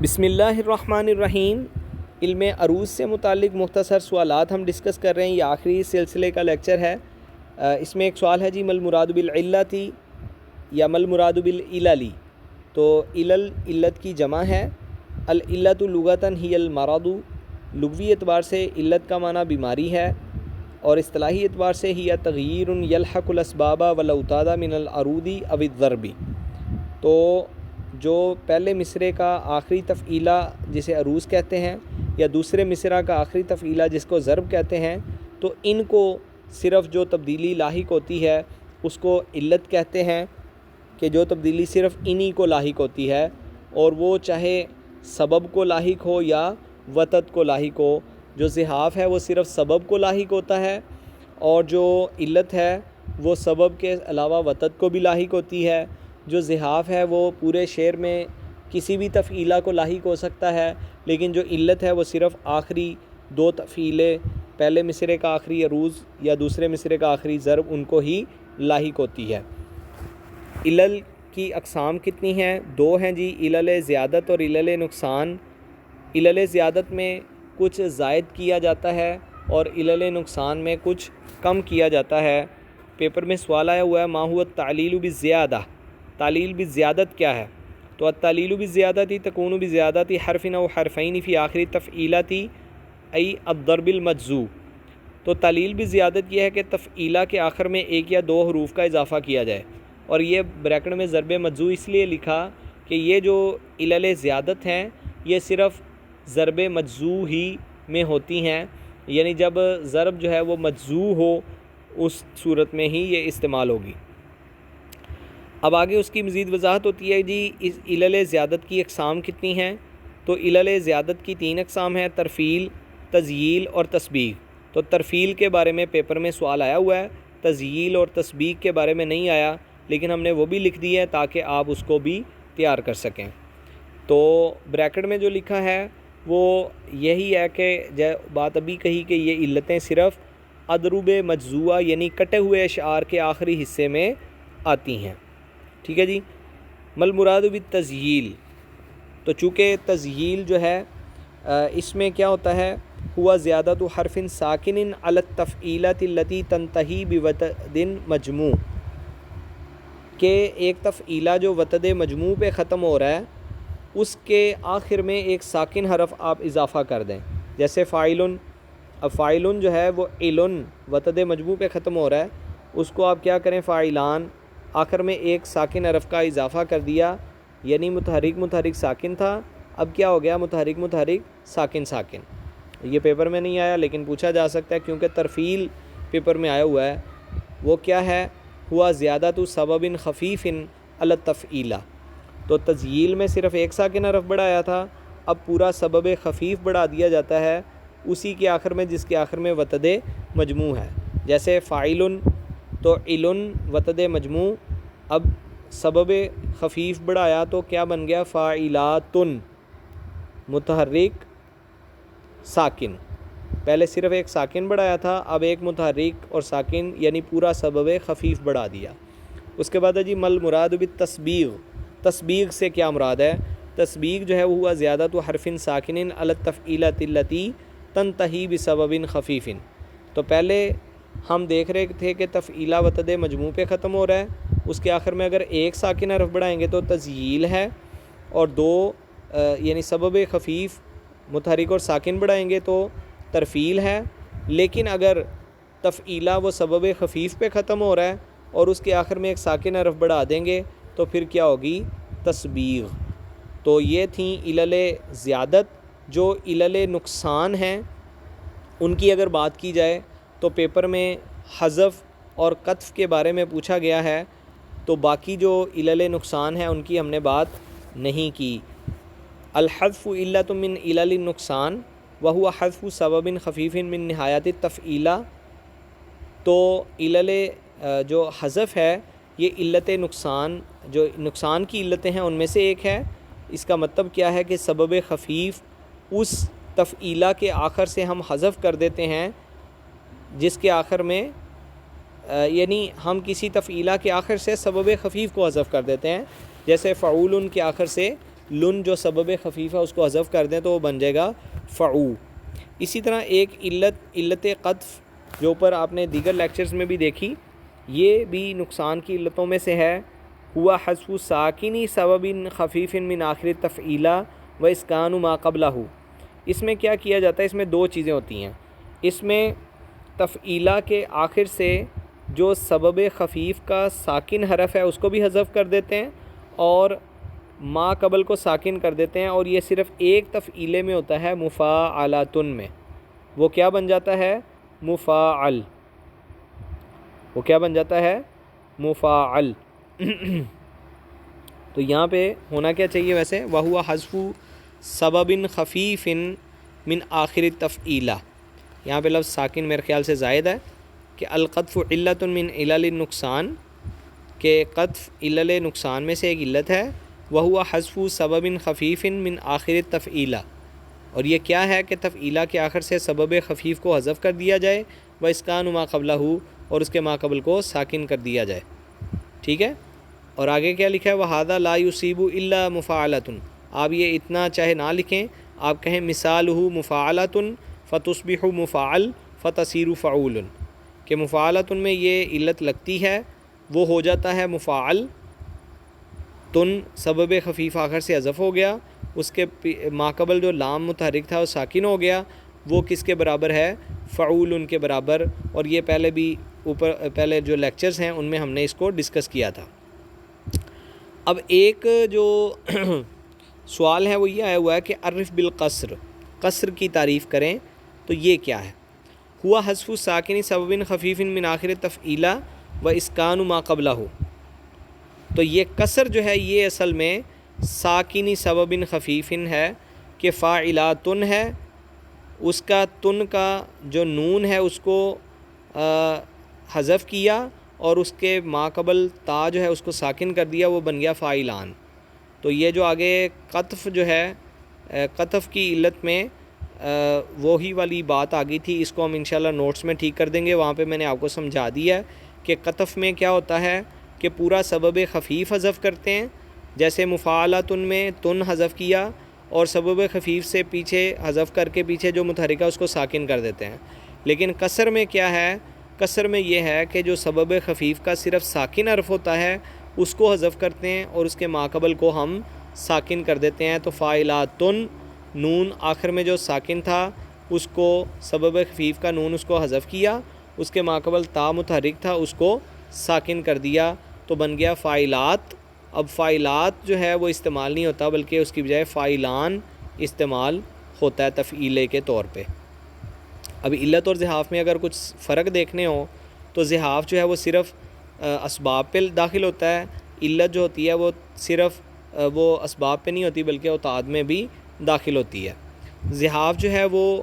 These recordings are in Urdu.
بسم اللہ الرحمن الرحیم۔ علم عروض سے متعلق مختصر سوالات ہم ڈسکس کر رہے ہیں، یہ آخری سلسلے کا لیکچر ہے۔ اس میں ایک سوال ہے جی، مل مراد بالعلتی یا مل مراد بالعللی؟ تو علت کی جمع ہے۔ العلت لغتاً ہی المرض، لغوی اعتبار سے علت کا معنی بیماری ہے، اور اصطلاحی اعتبار سے ہی تغییر یلحق الاسباب والاوتاد من العروض او الضرب۔ تو جو پہلے مصرعے کا آخری تفعیلہ جسے عروض کہتے ہیں، یا دوسرے مصرع کا آخری تفعیلہ جس کو ضرب کہتے ہیں، تو ان کو صرف جو تبدیلی لاحق ہوتی ہے اس کو علت کہتے ہیں، کہ جو تبدیلی صرف انہی کو لاحق ہوتی ہے، اور وہ چاہے سبب کو لاحق ہو یا وتد کو لاحق ہو۔ جو زحاف ہے وہ صرف سبب کو لاحق ہوتا ہے، اور جو علت ہے وہ سبب کے علاوہ وتد کو بھی لاحق ہوتی ہے۔ جو زحاف ہے وہ پورے شعر میں کسی بھی تفعیلہ کو لاحق ہو سکتا ہے، لیکن جو علت ہے وہ صرف آخری دو تفعیلے، پہلے مصرعے کا آخری عروض یا دوسرے مصرعے کا آخری ضرب، ان کو ہی لاحق ہوتی ہے۔ علل کی اقسام کتنی ہیں؟ دو ہیں جی، علل زیادت اور علل نقصان۔ علل زیادت میں کچھ زائد کیا جاتا ہے اور علل نقصان میں کچھ کم کیا جاتا ہے۔ پیپر میں سوال آیا ہوا ہے، ما هو التعلیل بالزیادہ؟ تعلیل بالزیادت کیا ہے؟ تو التعلیل بالزیادت تکون بزیادت حرف او حرفین فی آخر تفعیلۃ ای الضرب المجزو۔ تو تعلیل بالزیادت یہ ہے کہ تفعیلہ کے آخر میں ایک یا دو حروف کا اضافہ کیا جائے، اور یہ بریکٹ میں ضرب مجزو اس لیے لکھا کہ یہ جو علل زیادت ہیں یہ صرف ضرب مجزو ہی میں ہوتی ہیں، یعنی جب ضرب جو ہے وہ مجزو ہو اس صورت میں ہی یہ استعمال ہوگی۔ اب آگے اس کی مزید وضاحت ہوتی ہے جی، اس علل زیادت کی اقسام کتنی ہیں؟ تو علل زیادت کی 3 اقسام ہیں، ترفیل، تذییل اور تسبیغ۔ تو ترفیل کے بارے میں پیپر میں سوال آیا ہوا ہے، تذییل اور تسبیغ کے بارے میں نہیں آیا، لیکن ہم نے وہ بھی لکھ دی ہے تاکہ آپ اس کو بھی تیار کر سکیں۔ تو بریکٹ میں جو لکھا ہے وہ یہی ہے کہ بات ابھی کہی کہ یہ علتیں صرف اضرب مجزوعہ یعنی کٹے ہوئے اشعار کے آخری حصے میں آتی ہیں۔ ٹھیک ہے جی۔ مل مراد بالتذییل؟ تو چونکہ تذییل جو ہے اس میں کیا ہوتا ہے، ہوا زیادت حرف ساکن علی التفعیلۃ التی تنتہی بوتد مجموع، کہ ایک تفعیلہ جو وتد مجموع پہ ختم ہو رہا ہے اس کے آخر میں ایک ساکن حرف آپ اضافہ کر دیں، جیسے فاعلن۔ اب فاعلن جو ہے وہ علن وتد مجموع پہ ختم ہو رہا ہے، اس کو آپ کیا کریں، فاعلان، آخر میں ایک ساکن حرف کا اضافہ کر دیا، یعنی متحرک ساکن تھا، اب کیا ہو گیا، متحرک ساکن۔ یہ پیپر میں نہیں آیا لیکن پوچھا جا سکتا ہے کیونکہ ترفیل پیپر میں آیا ہوا ہے۔ وہ کیا ہے، ہوا زیادت سبب خفیف علی التفعیلہ۔ تو تذییل میں صرف ایک ساکن حرف بڑھایا تھا، اب پورا سبب خفیف بڑھا دیا جاتا ہے اسی کے آخر میں جس کے آخر میں وتد مجموع ہے، جیسے فاعلن تو علن وتد مجموع، اب سبب خفیف بڑھایا تو کیا بن گیا، فاعلاتن متحرک ساکن۔ پہلے صرف ایک ساکن بڑھایا تھا، اب ایک متحرک اور ساکن یعنی پورا سبب خفیف بڑھا دیا۔ اس کے بعد ہے جی، مل مراد بالتسبیغ؟ تسبیغ سے کیا مراد ہے؟ تسبیغ جو ہے وہ ہوا زیادت حرف ساکن علی التفعیلۃ التی تنتہی بسبب خفیف۔ تو پہلے ہم دیکھ رہے تھے کہ تفعیلہ وتد مجموع پہ ختم ہو رہا ہے، اس کے آخر میں اگر ایک ساکن حرف بڑھائیں گے تو تذییل ہے، اور دو یعنی سبب خفیف متحرک اور ساکن بڑھائیں گے تو ترفیل ہے، لیکن اگر تفعیلہ وہ سبب خفیف پہ ختم ہو رہا ہے اور اس کے آخر میں ایک ساکن حرف بڑھا دیں گے تو پھر کیا ہوگی، تسبیغ۔ تو یہ تھیں علل زیادت۔ جو علل نقصان ہیں ان کی اگر بات کی جائے تو پیپر میں حذف اور قطف کے بارے میں پوچھا گیا ہے، تو باقی جو علل نقصان ہیں ان کی ہم نے بات نہیں کی۔ الحذف علۃ من علل النقصان وہو حذف سبب خفیف من نہایت التفعیلہ۔ تو علل جو حذف ہے یہ علت نقصان، جو نقصان کی علتیں ہیں ان میں سے ایک ہے۔ اس کا مطلب کیا ہے کہ سبب خفیف اس تفعیلہ کے آخر سے ہم حذف کر دیتے ہیں جس کے آخر میں یعنی ہم کسی تفعیلہ کے آخر سے سبب خفیف کو حذف کر دیتے ہیں، جیسے فعول کے آخر سے لن جو سبب خفیف ہے اس کو حذف کر دیں تو وہ بن جائے گا فعو۔ اسی طرح ایک علت قطف جو اوپر آپ نے دیگر لیکچرز میں بھی دیکھی، یہ بھی نقصان کی علتوں میں سے ہے، ہوا حذف ساکنی سبب خفیف من آخر تفعیلہ و اسکان ما قبلہ۔ اس میں کیا کیا جاتا ہے، اس میں دو چیزیں ہوتی ہیں، اس میں تفعیلہ کے آخر سے جو سبب خفیف کا ساکن حرف ہے اس کو بھی حذف کر دیتے ہیں اور ما قبل کو ساکن کر دیتے ہیں، اور یہ صرف ایک تفعیلے میں ہوتا ہے مفاعلاتن میں، وہ کیا بن جاتا ہے مفاعل، وہ کیا بن جاتا ہے مفاعل۔ تو یہاں پہ ہونا کیا چاہیے ویسے، وَهُوَ حَذْفُ سَبَبٍ خَفِيفٍ مِّنْ آخِرِ التَّفْعِيلَہ، یہاں پہ لفظ ساکن میرے خیال سے زائد ہے کہ القطف علت من علل النقصان، کہ قطف علل نقصان میں سے ایک علت ہے، وَهُوَ حَذْفُ سَبَبٍ خَفِيفٍ مِّنْ آخِرِ التَّفْعِيلَہ، اور یہ کیا ہے کہ تفعیلہ کے آخر سے سبب خفیف کو حذف کر دیا جائے، وَإِسْكَانُ مَا قَبْلَهُ، اور اس کے ما قبل کو ساکن کر دیا جائے، ٹھیک ہے۔ اور آگے کیا لکھا ہے، وَهَذَا لَا يُصِيبُ إِلَّا مُفَاعَلَةٌ، آپ یہ اتنا چاہے نہ لکھیں، آپ کہیں مِثَالُهُ مُفَاعَلَةٌ فَتُصْبِحُ مُفَاعَل فَتَصِيرُ فَعُولٌ، کہ مفاعلتن میں یہ علت لگتی ہے، وہ ہو جاتا ہے مفاعل، تن سبب خفیف آخر سے حذف ہو گیا، اس کے ماقبل جو لام متحرک تھا وہ ساکن ہو گیا، وہ کس کے برابر ہے فعول ان کے برابر، اور یہ پہلے بھی پہلے جو لیکچرز ہیں ان میں ہم نے اس کو ڈسکس کیا تھا۔ اب ایک جو سوال ہے وہ یہ آیا ہوا ہے کہ عرف بالقصر، قصر کی تعریف کریں، تو یہ کیا ہے، ہوا حذف ساکن سبب خفیف من آخر تفعیلہ و اسکان ما قبلہ، تو یہ قصر جو ہے یہ اصل میں ساکنی سبب خفیف ہے کہ فاعلاتن ہے، اس کا تن کا جو نون ہے اس کو حذف کیا اور اس کے ما قبل تا جو ہے اس کو ساکن کر دیا، وہ بن گیا فاعلان۔ تو یہ جو آگے قطف جو ہے، قطف کی علت میں وہی والی بات آ گئی تھی، اس کو ہم انشاءاللہ نوٹس میں ٹھیک کر دیں گے، وہاں پہ میں نے آپ کو سمجھا دیا ہے کہ قطف میں کیا ہوتا ہے کہ پورا سبب خفیف حذف کرتے ہیں، جیسے مفاعلاتن میں تن حذف کیا اور سبب خفیف سے پیچھے حذف کر کے پیچھے جو متحرکہ اس کو ساکن کر دیتے ہیں۔ لیکن قصر میں کیا ہے، قصر میں یہ ہے کہ جو سبب خفیف کا صرف ساکن حرف ہوتا ہے اس کو حذف کرتے ہیں اور اس کے ماقبل کو ہم ساکن کر دیتے ہیں، تو فاعلاتن نون آخر میں جو ساکن تھا اس کو سبب خفیف کا نون اس کو حذف کیا، اس کے ماقبل تا متحرک تھا اس کو ساکن کر دیا، تو بن گیا فاعلات۔ اب فاعلات جو ہے وہ استعمال نہیں ہوتا بلکہ اس کی بجائے فاعلان استعمال ہوتا ہے تفعیلے کے طور پہ۔ اب علت اور زحاف میں اگر کچھ فرق دیکھنے ہو تو زحاف جو ہے وہ صرف اسباب پہ داخل ہوتا ہے، علت جو ہوتی ہے وہ صرف وہ اسباب پہ نہیں ہوتی بلکہ اوتاد میں بھی داخل ہوتی ہے۔ زحاف جو ہے وہ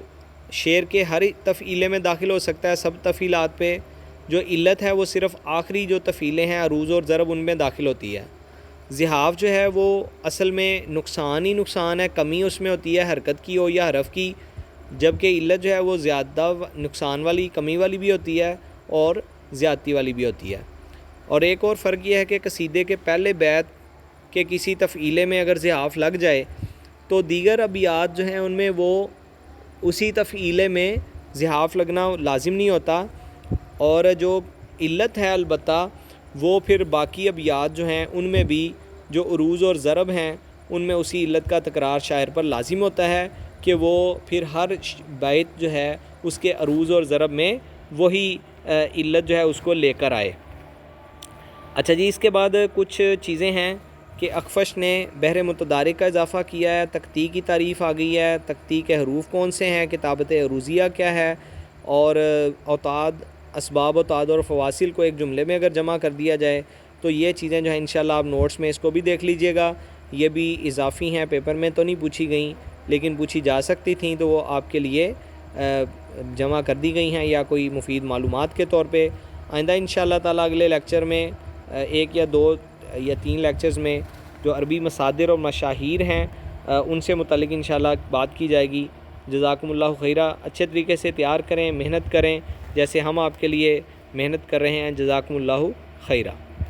شعر کے ہر تفعیلے میں داخل ہو سکتا ہے، سب تفعیلات پہ، جو علت ہے وہ صرف آخری جو تفعیلیں ہیں عروض اور ضرب ان میں داخل ہوتی ہے۔ زحاف جو ہے وہ اصل میں نقصان ہی نقصان ہے، کمی اس میں ہوتی ہے حرکت کی ہو یا حرف کی، جبکہ علت جو ہے وہ زیادہ نقصان والی کمی والی بھی ہوتی ہے اور زیادتی والی بھی ہوتی ہے۔ اور ایک اور فرق یہ ہے کہ قصیدے کے پہلے بیت کے کسی تفعیلے میں اگر زحاف لگ جائے تو دیگر ابیات جو ہیں ان میں وہ اسی تفعیلے میں زحاف لگنا لازم نہیں ہوتا، اور جو علت ہے البتہ وہ پھر باقی ابیات جو ہیں ان میں بھی جو عروض اور ضرب ہیں ان میں اسی علت کا تکرار شاعر پر لازم ہوتا ہے کہ وہ پھر ہر بیت جو ہے اس کے عروض اور ضرب میں وہی علت جو ہے اس کو لے کر آئے۔ اچھا جی، اس کے بعد کچھ چیزیں ہیں کہ اخفش نے بحر متدارک کا اضافہ کیا ہے، تقطیع کی تعریف آ گئی ہے، تقطیع کے حروف کون سے ہیں، کتابت عروضیہ کیا ہے، اور اوتاد، اسباب اوتاد اور فواصل کو ایک جملے میں اگر جمع کر دیا جائے تو یہ چیزیں جو ہیں انشاءاللہ آپ نوٹس میں اس کو بھی دیکھ لیجئے گا، یہ بھی اضافی ہیں، پیپر میں تو نہیں پوچھی گئیں لیکن پوچھی جا سکتی تھیں، تو وہ آپ کے لیے جمع کر دی گئی ہیں یا کوئی مفید معلومات کے طور پہ۔ آئندہ انشاءاللہ تعالیٰ اگلے لیکچر میں ایک یا دو یا تین لیکچرز میں جو عربی مصادر اور مشاہیر ہیں ان سے متعلق انشاءاللہ بات کی جائے گی۔ جزاکم اللہ خیرہ، اچھے طریقے سے تیار کریں، محنت کریں جیسے ہم آپ کے لیے محنت کر رہے ہیں۔ جزاکم اللہ خیرہ۔